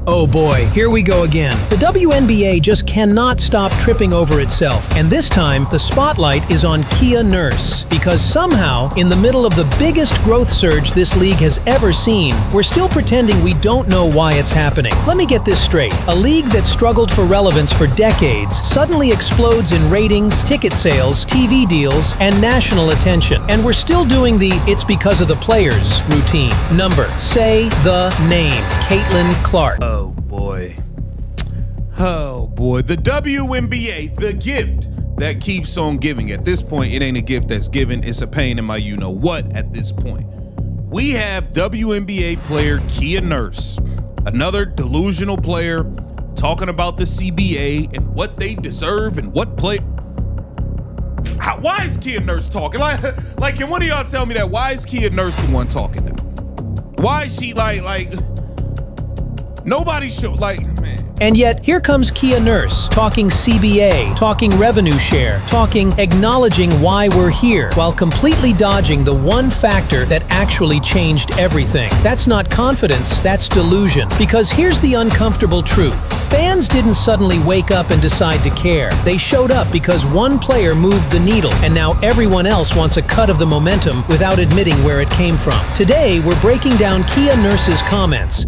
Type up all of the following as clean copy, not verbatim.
Oh boy, here we go again. The WNBA just cannot stop tripping over itself, and this time the spotlight is on Kia Nurse, because somehow, in the middle of the biggest growth surge this league has ever seen, we're still pretending we don't know why it's happening. Let me get this straight. A league that struggled for relevance for decades suddenly explodes in ratings, ticket sales, TV deals, and national attention. And we're still doing the "it's because of the players" routine. Say the name. Caitlin Clark. Oh boy. Oh boy. The WNBA, the gift that keeps on giving. At this point, it ain't a gift that's given, it's a pain in my you-know-what at this point. We have WNBA player Kia Nurse, another delusional player, talking about the CBA and what they deserve and what play. Why is Kia Nurse talking? Like, can one of y'all tell me that? Why is Kia Nurse the one talking now? Why is she like nobody should man. And yet, here comes Kia Nurse, talking CBA, talking revenue share, talking acknowledging why we're here, while completely dodging the one factor that actually changed everything. That's not confidence, that's delusion. Because here's the uncomfortable truth. Fans didn't suddenly wake up and decide to care. They showed up because one player moved the needle, and now everyone else wants a cut of the momentum without admitting where it came from. Today, we're breaking down Kia Nurse's comments.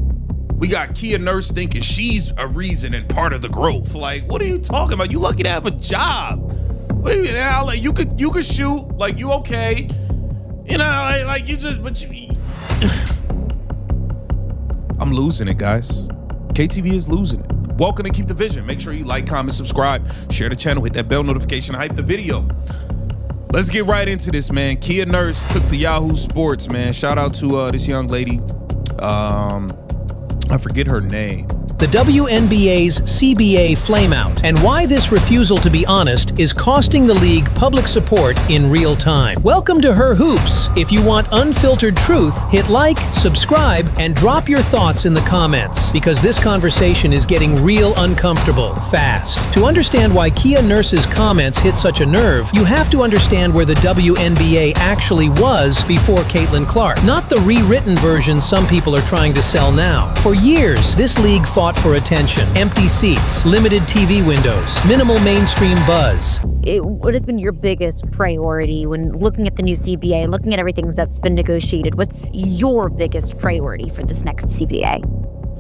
We got Kia Nurse thinking she's a reason and part of the growth. Like, what are you talking about? You lucky to have a job. Like, you could shoot. Like, you okay? You know, like you just. But you. I'm losing it, guys. KTV is losing it. Welcome to Keep the Vision. Make sure you like, comment, subscribe, share the channel, hit that bell notification, hype the video. Let's get right into this, man. Kia Nurse took to Yahoo Sports, man. Shout out to this young lady. I forget her name. The WNBA's CBA flameout, and why this refusal to be honest is costing the league public support in real time. Welcome to Her Hoops. If you want unfiltered truth, hit like, subscribe, and drop your thoughts in the comments, because this conversation is getting real uncomfortable fast. To understand why Kia Nurse's comments hit such a nerve, you have to understand where the WNBA actually was before Caitlin Clark, not the rewritten version some people are trying to sell now. For years, this league fought for attention, empty seats, limited TV windows, minimal mainstream buzz. What has been your biggest priority when looking at the new CBA, looking at everything that's been negotiated? What's your biggest priority for this next CBA?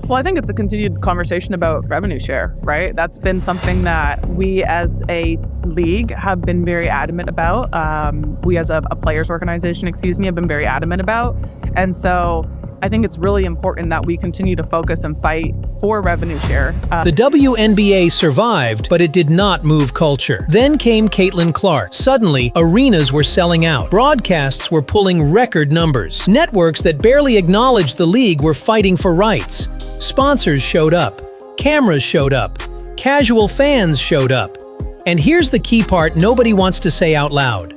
Well, I think it's a continued conversation about revenue share, right? That's been something that we as a league have been very adamant about. We as a players organization, have been very adamant about. And so I think it's really important that we continue to focus and fight for revenue share. The WNBA survived, but it did not move culture. Then came Caitlin Clark. Suddenly, arenas were selling out. Broadcasts were pulling record numbers. Networks that barely acknowledged the league were fighting for rights. Sponsors showed up. Cameras showed up. Casual fans showed up. And here's the key part nobody wants to say out loud.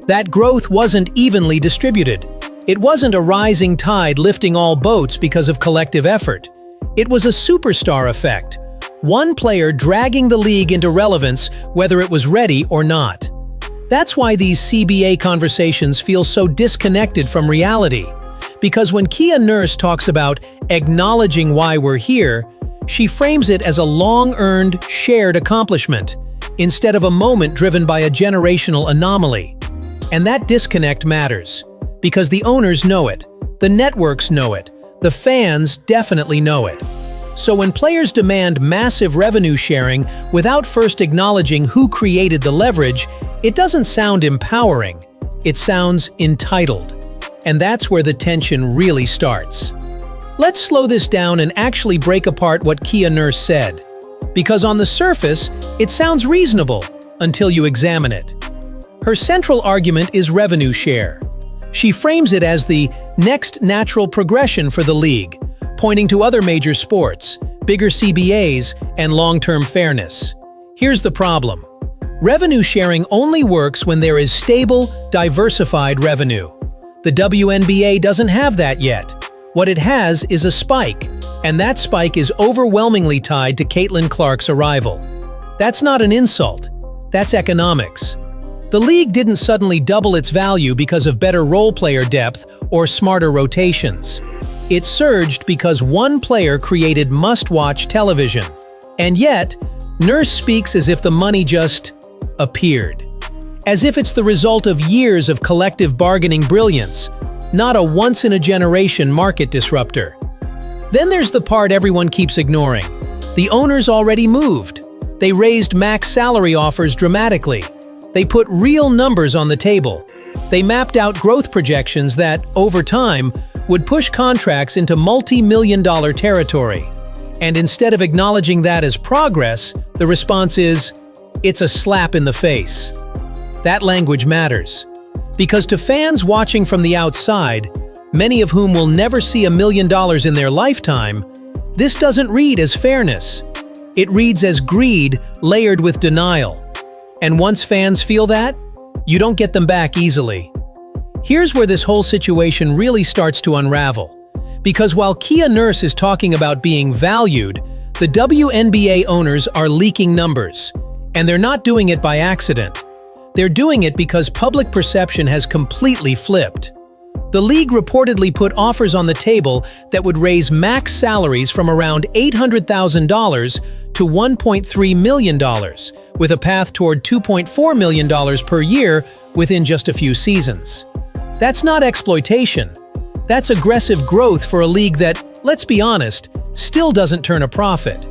That growth wasn't evenly distributed. It wasn't a rising tide lifting all boats because of collective effort. It was a superstar effect. One player dragging the league into relevance whether it was ready or not. That's why these CBA conversations feel so disconnected from reality. Because when Kia Nurse talks about acknowledging why we're here, she frames it as a long-earned, shared accomplishment, instead of a moment driven by a generational anomaly. And that disconnect matters. Because the owners know it, the networks know it, the fans definitely know it. So when players demand massive revenue sharing without first acknowledging who created the leverage, it doesn't sound empowering, it sounds entitled. And that's where the tension really starts. Let's slow this down and actually break apart what Kia Nurse said. Because on the surface, it sounds reasonable until you examine it. Her central argument is revenue share. She frames it as the next natural progression for the league, pointing to other major sports, bigger CBAs, and long-term fairness. Here's the problem. Revenue sharing only works when there is stable, diversified revenue. The WNBA doesn't have that yet. What it has is a spike, and that spike is overwhelmingly tied to Caitlin Clark's arrival. That's not an insult. That's economics. The league didn't suddenly double its value because of better role player depth or smarter rotations. It surged because one player created must-watch television. And yet, Nurse speaks as if the money just appeared. As if it's the result of years of collective bargaining brilliance, not a once-in-a-generation market disruptor. Then there's the part everyone keeps ignoring. The owners already moved. They raised max salary offers dramatically. They put real numbers on the table. They mapped out growth projections that, over time, would push contracts into multi-million-dollar territory. And instead of acknowledging that as progress, the response is, it's a slap in the face. That language matters. Because to fans watching from the outside, many of whom will never see $1 million in their lifetime, this doesn't read as fairness. It reads as greed layered with denial. And once fans feel that, you don't get them back easily. Here's where this whole situation really starts to unravel. Because while Kia Nurse is talking about being valued, the WNBA owners are leaking numbers. And they're not doing it by accident. They're doing it because public perception has completely flipped. The league reportedly put offers on the table that would raise max salaries from around $800,000 to $1.3 million, with a path toward $2.4 million per year within just a few seasons. That's not exploitation. That's aggressive growth for a league that, let's be honest, still doesn't turn a profit.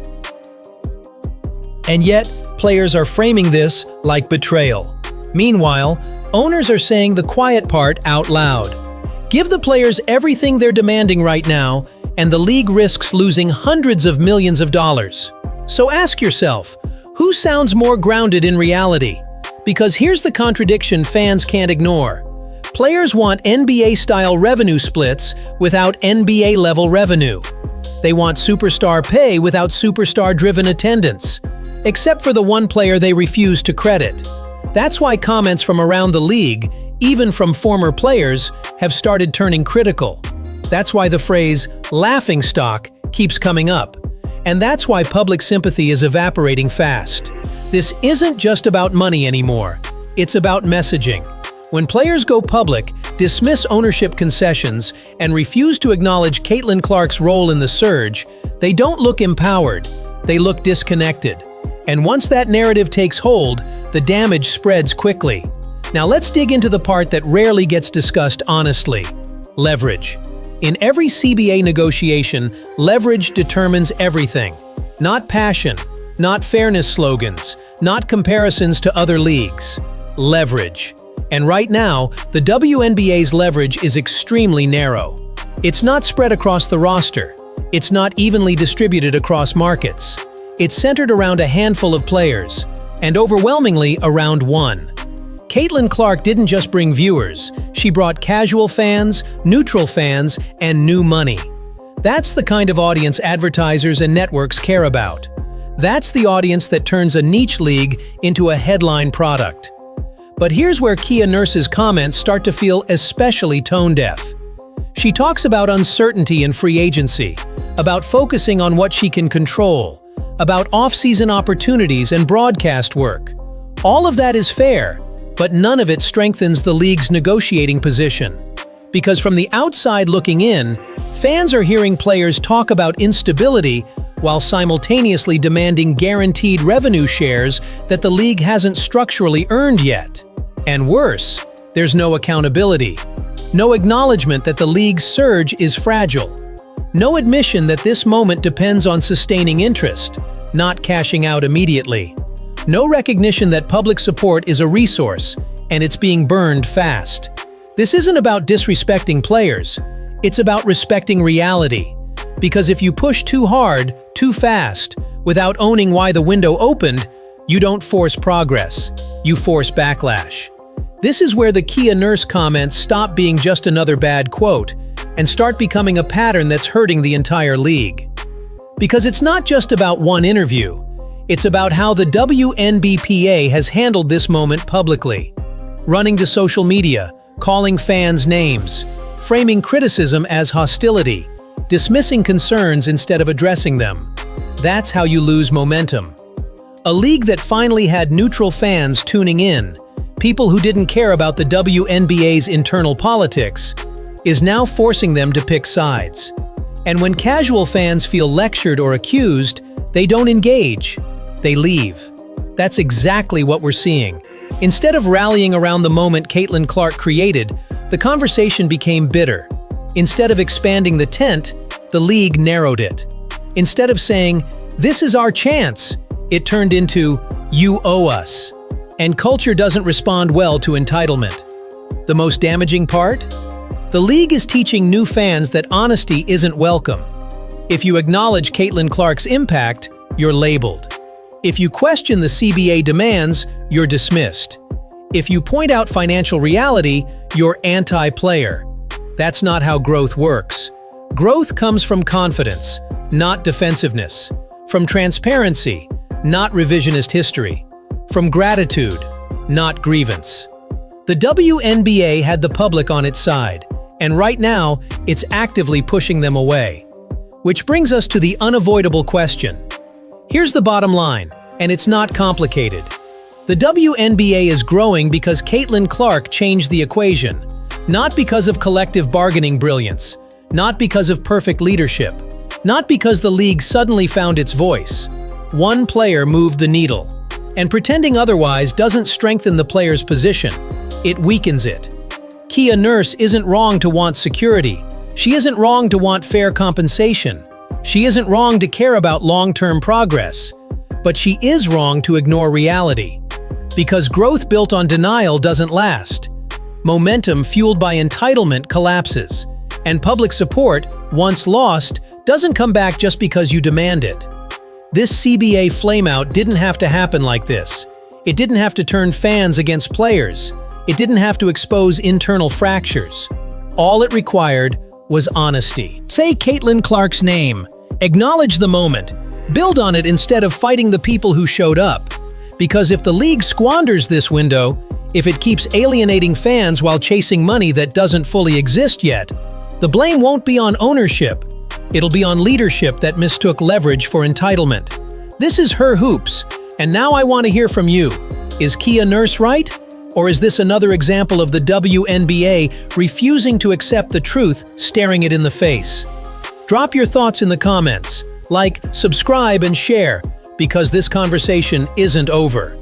And yet, players are framing this like betrayal. Meanwhile, owners are saying the quiet part out loud. Give the players everything they're demanding right now, and the league risks losing hundreds of millions of dollars. So ask yourself, who sounds more grounded in reality? Because here's the contradiction fans can't ignore. Players want NBA-style revenue splits without NBA-level revenue. They want superstar pay without superstar-driven attendance. Except for the one player they refuse to credit. That's why comments from around the league, even from former players, have started turning critical. That's why the phrase "laughingstock" keeps coming up. And that's why public sympathy is evaporating fast. This isn't just about money anymore. It's about messaging. When players go public, dismiss ownership concessions, and refuse to acknowledge Caitlin Clark's role in the surge, they don't look empowered. They look disconnected. And once that narrative takes hold, the damage spreads quickly. Now let's dig into the part that rarely gets discussed honestly: leverage. In every CBA negotiation, leverage determines everything. Not passion, not fairness slogans, not comparisons to other leagues. Leverage. And right now, the WNBA's leverage is extremely narrow. It's not spread across the roster. It's not evenly distributed across markets. It's centered around a handful of players, and overwhelmingly around one. Caitlin Clark didn't just bring viewers, she brought casual fans, neutral fans, and new money. That's the kind of audience advertisers and networks care about. That's the audience that turns a niche league into a headline product. But here's where Kia Nurse's comments start to feel especially tone-deaf. She talks about uncertainty in free agency, about focusing on what she can control, about off-season opportunities and broadcast work. All of that is fair, but none of it strengthens the league's negotiating position. Because from the outside looking in, fans are hearing players talk about instability while simultaneously demanding guaranteed revenue shares that the league hasn't structurally earned yet. And worse, there's no accountability. No acknowledgement that the league's surge is fragile. No admission that this moment depends on sustaining interest, not cashing out immediately. No recognition that public support is a resource, and it's being burned fast. This isn't about disrespecting players. It's about respecting reality. Because if you push too hard, too fast, without owning why the window opened, you don't force progress. You force backlash. This is where the Kia Nurse comments stop being just another bad quote and start becoming a pattern that's hurting the entire league. Because it's not just about one interview. It's about how the WNBPA has handled this moment publicly. Running to social media, calling fans names, framing criticism as hostility, dismissing concerns instead of addressing them. That's how you lose momentum. A league that finally had neutral fans tuning in, people who didn't care about the WNBA's internal politics, is now forcing them to pick sides. And when casual fans feel lectured or accused, they don't engage. They leave. That's exactly what we're seeing. Instead of rallying around the moment Caitlin Clark created, the conversation became bitter. Instead of expanding the tent, the league narrowed it. Instead of saying, "This is our chance," it turned into, "You owe us." And culture doesn't respond well to entitlement. The most damaging part? The league is teaching new fans that honesty isn't welcome. If you acknowledge Caitlin Clark's impact, you're labeled. If you question the CBA demands, you're dismissed. If you point out financial reality, you're anti-player. That's not how growth works. Growth comes from confidence, not defensiveness. From transparency, not revisionist history. From gratitude, not grievance. The WNBA had the public on its side, and right now, it's actively pushing them away. Which brings us to the unavoidable question. Here's the bottom line, and it's not complicated. The WNBA is growing because Caitlin Clark changed the equation, not because of collective bargaining brilliance, not because of perfect leadership, not because the league suddenly found its voice. One player moved the needle. And pretending otherwise doesn't strengthen the player's position, it weakens it. Kia Nurse isn't wrong to want security. She isn't wrong to want fair compensation. She isn't wrong to care about long-term progress. But she is wrong to ignore reality. Because growth built on denial doesn't last. Momentum fueled by entitlement collapses. And public support, once lost, doesn't come back just because you demand it. This CBA flameout didn't have to happen like this. It didn't have to turn fans against players. It didn't have to expose internal fractures. All it required was honesty. Say Caitlin Clark's name. Acknowledge the moment. Build on it instead of fighting the people who showed up. Because if the league squanders this window, if it keeps alienating fans while chasing money that doesn't fully exist yet, the blame won't be on ownership. It'll be on leadership that mistook leverage for entitlement. This is Her Hoops, and now I want to hear from you. Is Kia Nurse right? Or is this another example of the WNBA refusing to accept the truth, staring it in the face? Drop your thoughts in the comments. Like, subscribe, and share, because this conversation isn't over.